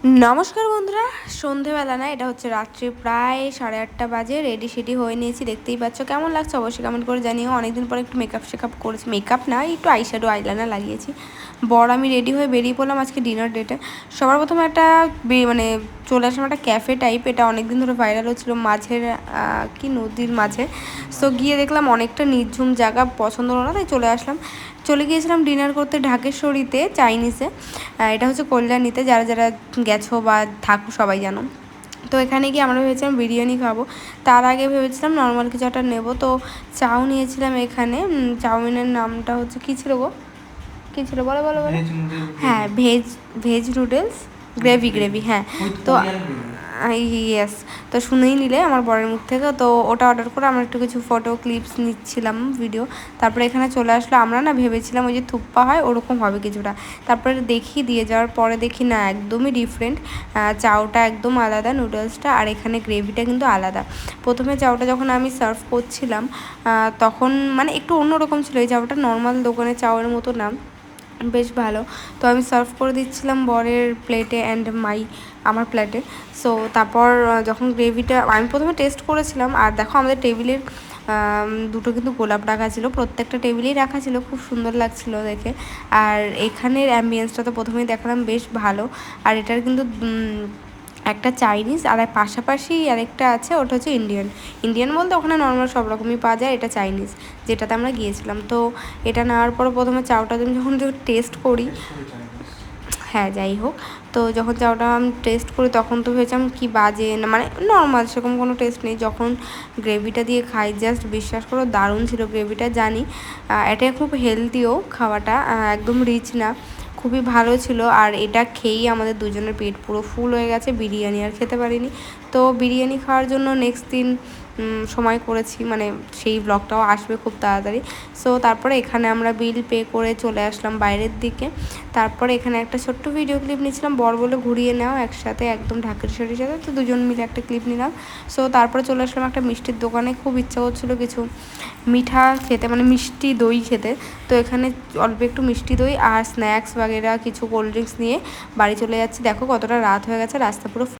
নমস্কার বন্ধুরা, সন্ধেবেলা না, এটা হচ্ছে রাত্রি প্রায় 8:30 বাজে। রেডি সেডি হয়ে নিয়েছি, দেখতেই পাচ্ছ। কেমন লাগছে অবশ্যই কমেন্ট করে জানিও। অনেকদিন পরে একটু মেকআপ করেছি, মেকআপ না, একটু আইশ্যাডো আইলাইনার লাগিয়েছি। আমি রেডি হয়ে বেরিয়ে পড়লাম আজকে ডিনার ডেটে। সবার প্রথমে একটা মানে চলে আসলাম একটা ক্যাফে টাইপ, এটা অনেকদিন ধরে ভাইরাল হচ্ছিলো মাঝের কি নদীর মাঝে। সো গিয়ে দেখলাম অনেকটা নির্ঝুম জায়গা, পছন্দ হলো না, তাই চলে গিয়েছিলাম ডিনার করতে ঢাকেশ্বরীতে, চাইনিজে। এটা হচ্ছে কল্যাণীতে, যারা যারা গেছো বা থাকো সবাই জানো। তো এখানে গিয়ে আমরা ভেবেছিলাম বিরিয়ানি খাবো, তার আগে ভেবেছিলাম নর্মাল কিছু একটা নেবো। তো চাউ নিয়েছিলাম এখানে। চাউমিনের নামটা হচ্ছে কী ছিল গো, কী ছিল বলো বলো বলো। হ্যাঁ, ভেজ নুডলস, গ্রেভি, হ্যাঁ। তো ইয়েস, তো শুনেই নিলে আমার বরের মুখ থেকে। তো ওটা অর্ডার করে আমরা একটু কিছু ফটো ক্লিপস নিচ্ছিলাম, ভিডিও। তারপরে এখানে চলে আসলো। আমরা না ভেবেছিলাম ওই যে থুপ্পা হয় ওরকম হবে কিছুটা, তারপরে দেখি দিয়ে যাওয়ার পরে দেখি না, একদমই ডিফারেন্ট। চাউটা একদম আলাদা, নুডলসটা আর এখানে গ্রেভিটা কিন্তু আলাদা। প্রথমে চাউটা যখন আমি সার্ভ করছিলাম তখন মানে একটু অন্যরকম ছিল। এই চাউটা নর্মাল দোকানের চাউয়ের মতো না, বেশ ভালো। তো আমি সার্ভ করে দিচ্ছিলাম বরের প্লেটে অ্যান্ড আমার প্লেটে। সো তারপর যখন গ্রেভিটা আমি প্রথমে টেস্ট করেছিলাম, আর দেখো আমাদের টেবিলের দুটো কিন্তু গোলাপ রাখা ছিল, প্রত্যেকটা টেবিলেই রাখা ছিল, খুব সুন্দর লাগছিলো দেখে। আর এখানের অ্যাম্বিয়েন্সটা তো প্রথমেই দেখালাম, বেশ ভালো। আর এটার কিন্তু একটা চাইনিজ আর পাশাপাশি আরেকটা আছে, ওটা হচ্ছে ইন্ডিয়ান বলতে ওখানে নর্মাল সব রকমই পাওয়া যায়, এটা চাইনিজ যেটাতে আমরা গিয়েছিলাম। তো এটা নেওয়ার পর প্রথমে চাউটা আমি যখন টেস্ট করি, হ্যাঁ যাই হোক, তো যখন চাউটা আমি টেস্ট করি তখন তো ভেবেছিলাম কি বাজে, না মানে নর্মাল সেরকম কোনো টেস্ট নেই। যখন গ্রেভিটা দিয়ে খাই, জাস্ট বিশ্বাস করো দারুণ ছিল গ্রেভিটা। জানি এটা খুব হেলদিও খাওয়াটা, একদম রিচ না, খুবই ভালো ছিল। আর এটা খেয়েই আমাদের দুজনের পেট পুরো ফুল হয়ে গেছে, বিরিয়ানি আর খেতে পারিনি। তো বিরিয়ানি খাওয়ার জন্য নেক্সট দিন সময় করেছি, মানে সেই ব্লগটাও আসবে খুব তাড়াতাড়ি। সো তারপরে এখানে আমরা বিল পে করে চলে আসলাম বাইরের দিকে। তারপরে এখানে একটা ছোট্ট ভিডিও ক্লিপ নিয়েছিলাম, বর বলে ঘুরিয়ে নেওয়া একসাথে একদম ঢাকেশ্বরীর সাথে, তো দুজন মিলে একটা ক্লিপ নিলাম। সো তারপরে চলে আসলাম একটা মিষ্টির দোকানে, খুব ইচ্ছা করছিলো কিছু মিঠা খেতে, মানে মিষ্টি দই খেতে। তো এখানে অল্প একটু মিষ্টি দই আর স্ন্যাক্স বাগেরা কিছু কোল্ড ড্রিঙ্কস নিয়ে বাড়ি চলে যাচ্ছি। দেখো কতটা রাত হয়ে গেছে, রাস্তা পুরো